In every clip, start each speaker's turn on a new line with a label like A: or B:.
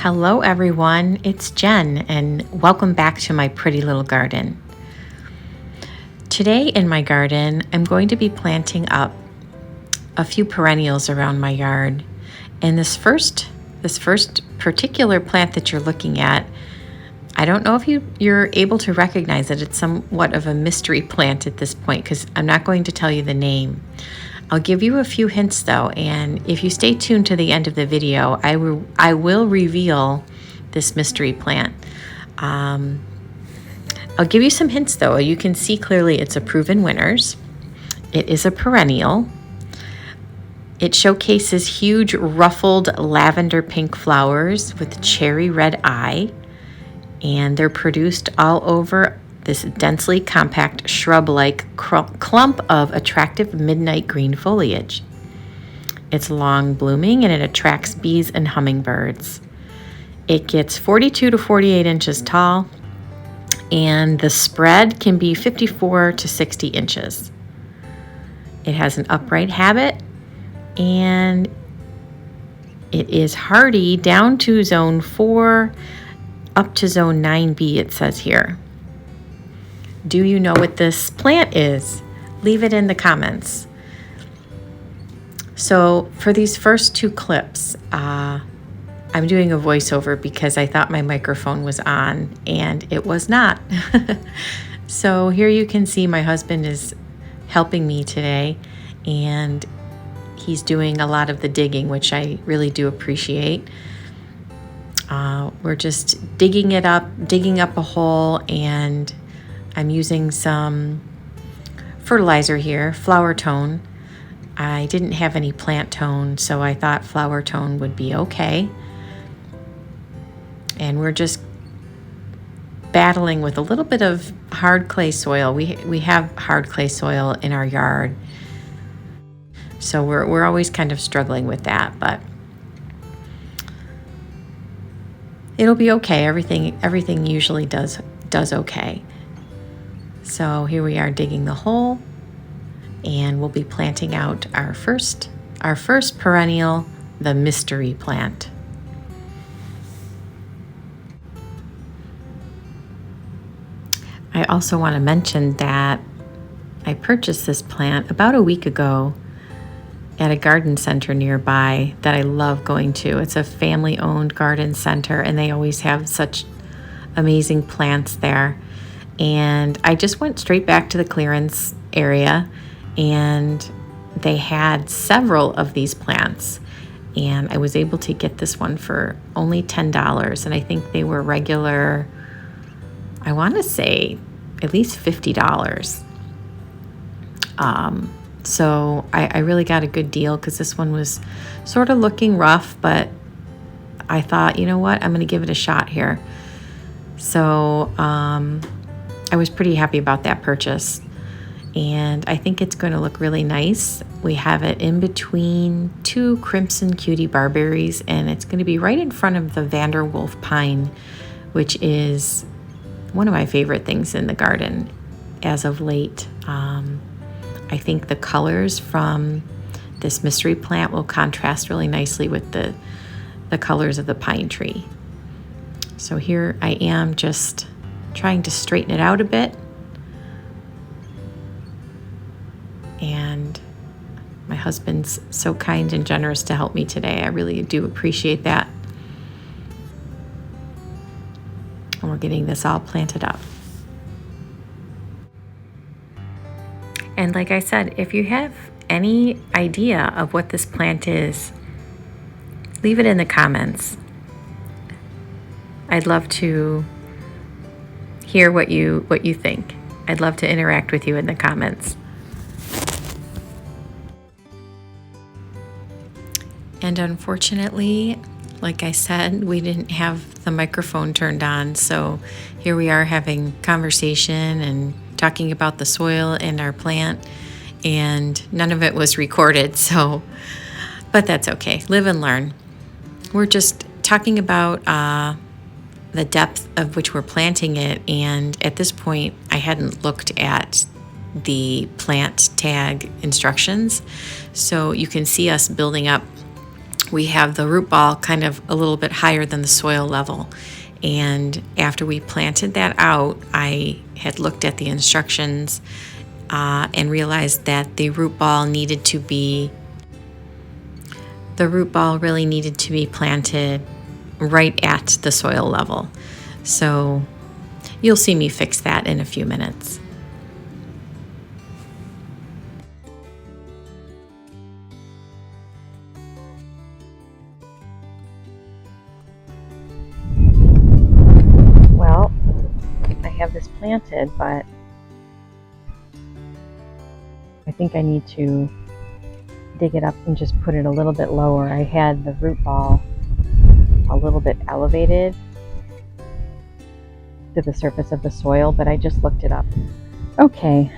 A: Hello everyone, it's Jen and welcome back to my pretty little garden. Today in my garden, I'm going to be planting up a few perennials around my yard. And this first particular plant that you're looking at, I don't know if you're able to recognize it. It's somewhat of a mystery plant at this point because I'm not going to tell you the name. I'll give you a few hints though, and if you stay tuned to the end of the video, I will reveal this mystery plant. I'll give you some hints though. You can see clearly it's a proven winners. It is a perennial. It showcases huge ruffled lavender pink flowers with cherry red eye, and they're produced all over this densely compact shrub-like clump of attractive midnight green foliage. It's long blooming and it attracts bees and hummingbirds. It gets 42 to 48 inches tall, and the spread can be 54 to 60 inches. It has an upright habit, and it is hardy down to zone 4 up to zone 9B, it says here. Do you know what this plant is? Leave it in the comments. So for these first two clips, I'm doing a voiceover because I thought my microphone was on and it was not. So here you can see my husband is helping me today, and he's doing a lot of the digging, which I really do appreciate. We're just digging up a hole, and I'm using some fertilizer here, flower tone. I didn't have any plant tone, so I thought flower tone would be okay. And we're just battling with a little bit of hard clay soil. We have hard clay soil in our yard, so we're always kind of struggling with that, but it'll be okay. Everything usually does okay. So here we are digging the hole, and we'll be planting out our first perennial, the mystery plant. I also want to mention that I purchased this plant about a week ago at a garden center nearby that I love going to. It's a family-owned garden center, and they always have such amazing plants there. And I just went straight back to the clearance area, and they had several of these plants, and I was able to get this one for only $10, and I think they were regular, I want to say at least $50. So I really got a good deal because this one was sort of looking rough, but I thought, you know what, I'm going to give it a shot here. So I was pretty happy about that purchase, and I think it's going to look really nice. We have it in between two crimson cutie barberries, and it's going to be right in front of the Vanderwolf pine, which is one of my favorite things in the garden as of late. I think the colors from this mystery plant will contrast really nicely with the colors of the pine tree. So here I am just trying to straighten it out a bit, and my husband's so kind and generous to help me today. I really do appreciate that. And we're getting this all planted up. And like I said, if you have any idea of what this plant is, leave it in the comments. I'd love to hear what you think. I'd love to interact with you in the comments. And unfortunately, like I said, we didn't have the microphone turned on, so here we are having conversation and talking about the soil and our plant, and none of it was recorded, so, but that's okay. Live and learn. We're just talking about the depth of which we're planting it, and at this point I hadn't looked at the plant tag instructions, so you can see us building up we have the root ball kind of a little bit higher than the soil level. And after we planted that out, I had looked at the instructions and realized that the root ball really needed to be planted right at the soil level. So you'll see me fix that in a few minutes. Well, I have this planted, but I think I need to dig it up and just put it a little bit lower. I had the root ball a little bit elevated to the surface of the soil, but I just looked it up. Okay,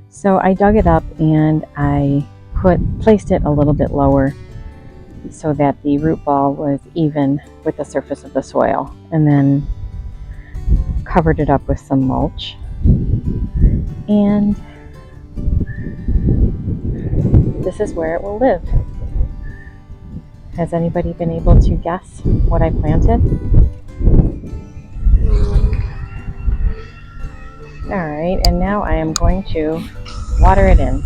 A: so I dug it up and I placed it a little bit lower so that the root ball was even with the surface of the soil, and then covered it up with some mulch. And this is where it will live. Has anybody been able to guess what I planted? All right, and now I am going to water it in.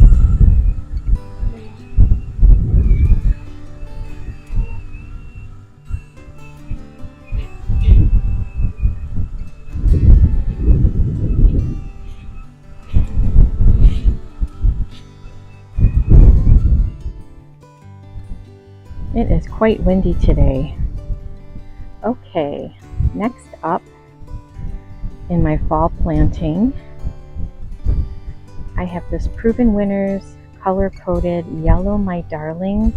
A: It is quite windy today. Okay, next up in my fall planting, I have this Proven Winners color-coded Yellow My Darling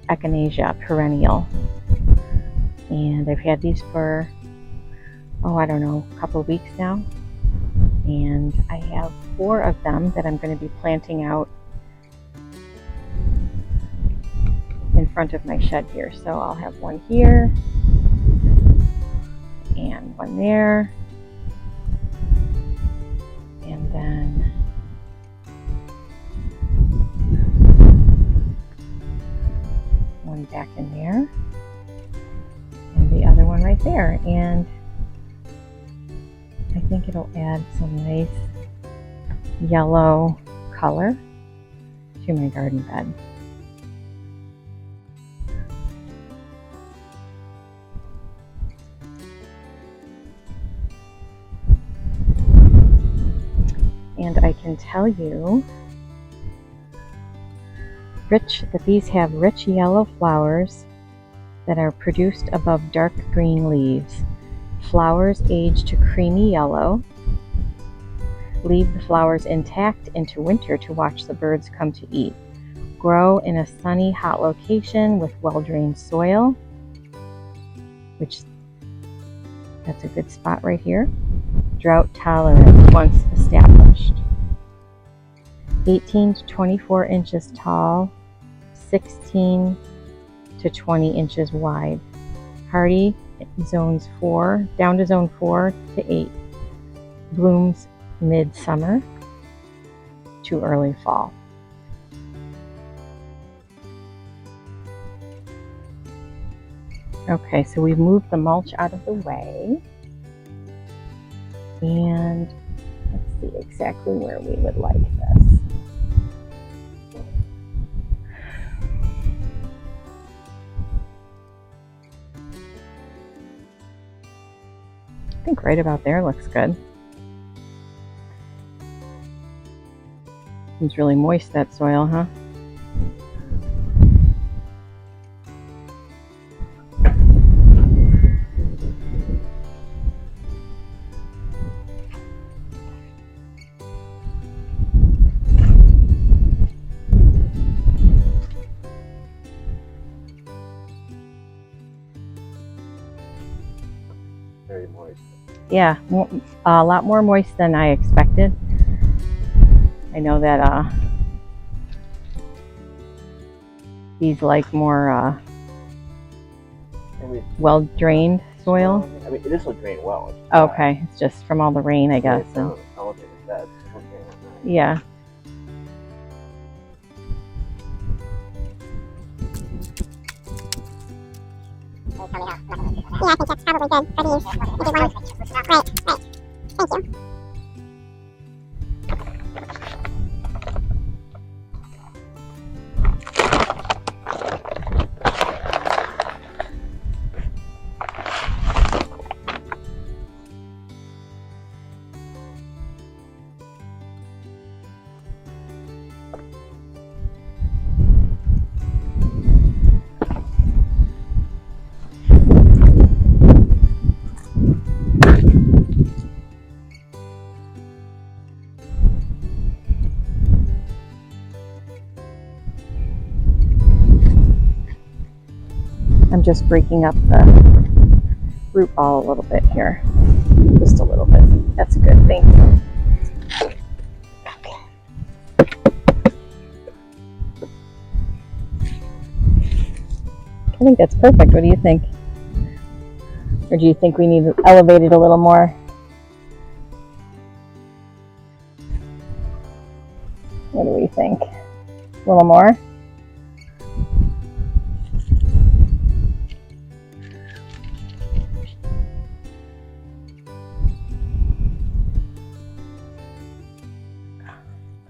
A: Echinacea perennial. And I've had these for, I don't know, a couple of weeks now. And I have 4 of them that I'm going to be planting out in front of my shed here. So I'll have one here and one there, and then one back in there, and the other one right there. And I think it'll add some nice yellow color to my garden bed. And I can tell you that these have rich yellow flowers that are produced above dark green leaves. Flowers age to creamy yellow. Leave the flowers intact into winter to watch the birds come to eat. Grow in a sunny, hot location with well-drained soil, which that's a good spot right here. Drought tolerant once established. 18 to 24 inches tall, 16 to 20 inches wide. Hardy zones 4, down to zone 4 to 8. Blooms mid-summer to early fall. Okay, so we've moved the mulch out of the way. And let's see exactly where we would like this. I think right about there looks good. Seems really moist, that soil, huh?
B: Very moist.
A: Yeah, a lot more moist than I expected. I know that these like more well-drained soil.
B: I mean, this will drain well.
A: Okay, it's just from all the rain, I guess. And, yeah.
C: Yeah, I think that's probably good for these. Maybe one. Right. Thank you.
A: I'm just breaking up the root ball a little bit here. Just a little bit. That's a good thing. I think that's perfect. What do you think? Or do you think we need to elevate it a little more? What do we think? A little more?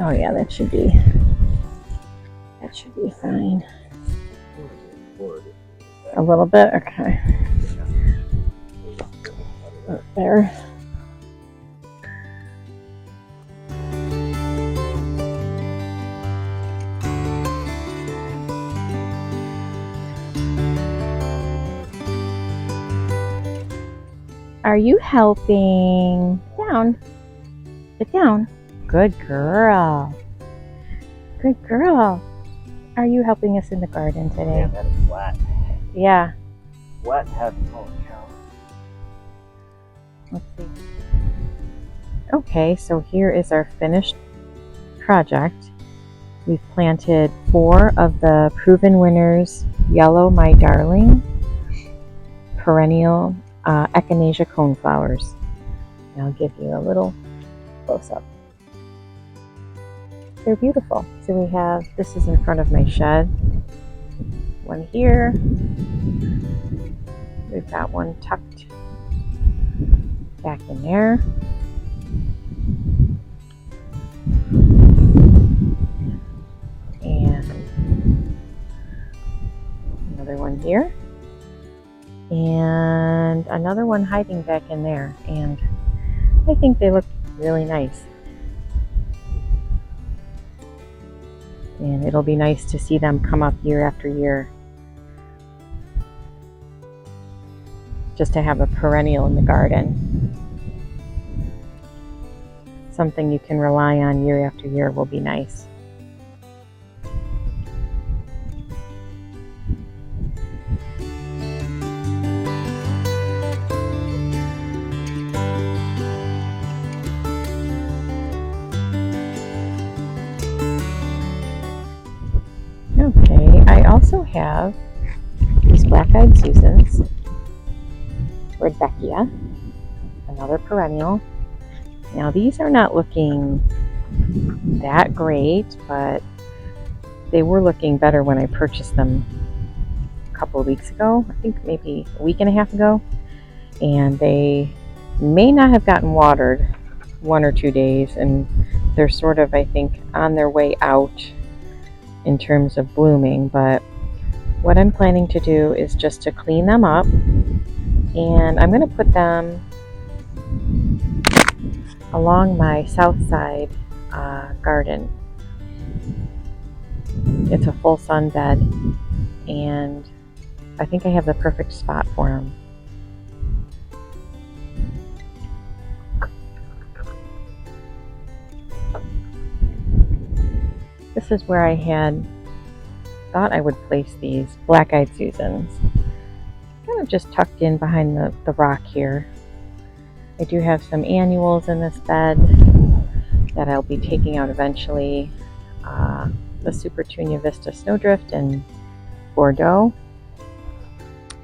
A: Oh yeah, that should be fine. A little bit? Okay. Right there. Are you helping? Down. Sit down. Good girl. Good girl. Are you helping us in the garden today?
B: Yeah, that is wet.
A: Yeah.
B: Wet heavy, holy cow.
A: Let's see. Okay, so here is our finished project. We've planted 4 of the Proven Winners Yellow My Darling perennial echinacea coneflowers. And I'll give you a little close-up. They're beautiful. So we have, this is in front of my shed. One here. We've got one tucked back in there. And another one here. And another one hiding back in there. And I think they look really nice. And it'll be nice to see them come up year after year. Just to have a perennial in the garden. Something you can rely on year after year will be nice. Okay, I also have these black-eyed Susans, Rudbeckia, another perennial. Now these are not looking that great, but they were looking better when I purchased them a couple of weeks ago. I think maybe a week and a half ago. And they may not have gotten watered 1 or 2 days, and they're sort of, I think, on their way out in terms of blooming. But what I'm planning to do is just to clean them up, and I'm going to put them along my south side garden. It's a full sun bed, and I think I have the perfect spot for them. This is where I had thought I would place these black-eyed Susans. Kind of just tucked in behind the rock here. I do have some annuals in this bed that I'll be taking out eventually. The Supertunia Vista Snowdrift and Bordeaux.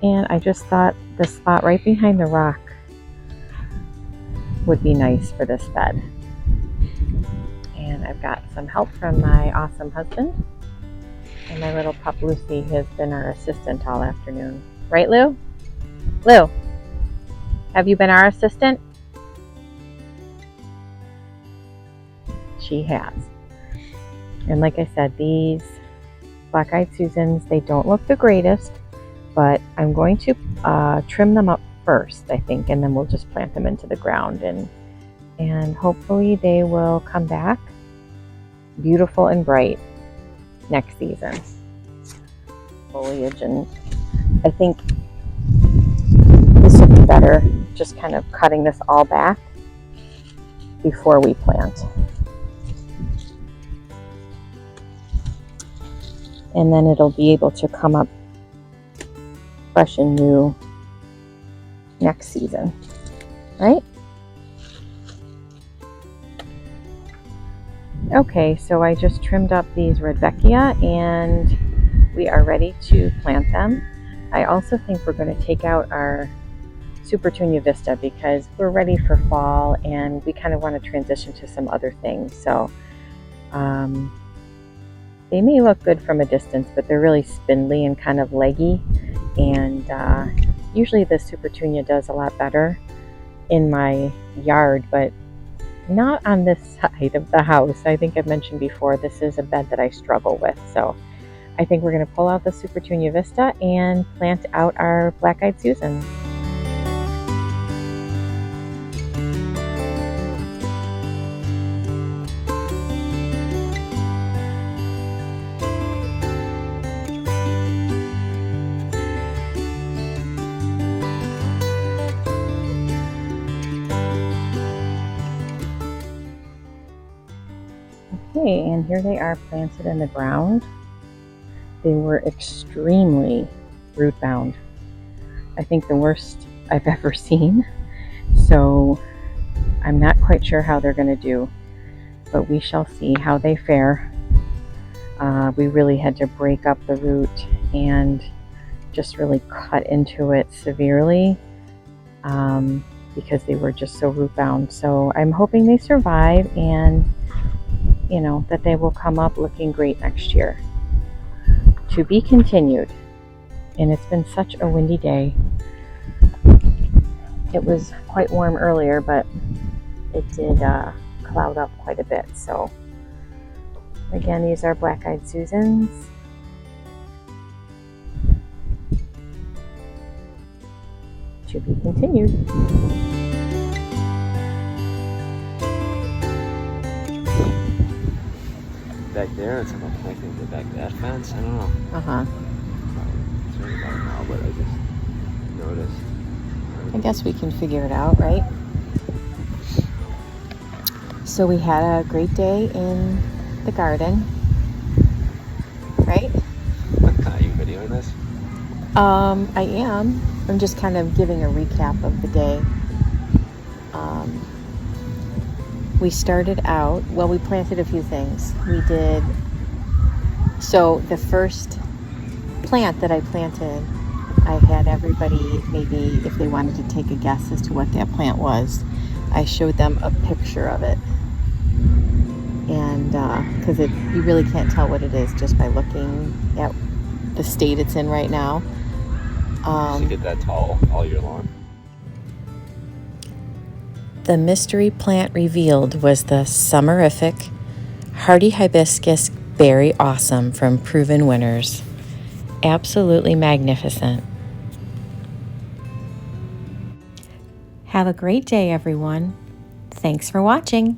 A: And I just thought the spot right behind the rock would be nice for this bed. And I've got some help from my awesome husband. And my little pup Lucy has been our assistant all afternoon. Right, Lou? Lou, have you been our assistant? She has. And like I said, these black-eyed Susans, they don't look the greatest, but I'm going to trim them up first, I think, and then we'll just plant them into the ground, and hopefully they will come back beautiful and bright next season. Foliage, and I think this would be better, just kind of cutting this all back before we plant. And then it'll be able to come up fresh and new next season, right? Okay, so I just trimmed up these Rudbeckia and we are ready to plant them. I also think we're going to take out our Supertunia Vista because we're ready for fall and we kind of want to transition to some other things. So they may look good from a distance, but they're really spindly and kind of leggy. And usually the Supertunia does a lot better in my yard, but not on this side of the house. I think I've mentioned before, this is a bed that I struggle with. So I think we're going to pull out the Supertunia Vista and plant out our black-eyed Susans. Okay, and here they are planted in the ground. They were extremely root bound. I think the worst I've ever seen. So I'm not quite sure how they're going to do, but we shall see how they fare. We really had to break up the root and just really cut into it severely because they were just so root bound. So I'm hoping they survive and that they will come up looking great next year. To be continued. And it's been such a windy day. It was quite warm earlier, but it did cloud up quite a bit. So again, these are black-eyed Susans. To be continued.
B: Back there, it's about connecting to back that fence. I don't know. It's right about now, but I just noticed.
A: I guess we can figure it out, right? So we had a great day in the garden, right?
B: Are you videoing this?
A: I am. I'm just kind of giving a recap of the day. We started out, well, we planted a few things. So the first plant that I planted, I had everybody, maybe if they wanted to take a guess as to what that plant was, I showed them a picture of it. And because you really can't tell what it is just by looking at the state it's in right now.
B: Does it get that tall all year long?
A: The mystery plant revealed was the summerific hardy hibiscus berry awesome from Proven Winners. Absolutely magnificent. Have a great day, everyone. Thanks for watching.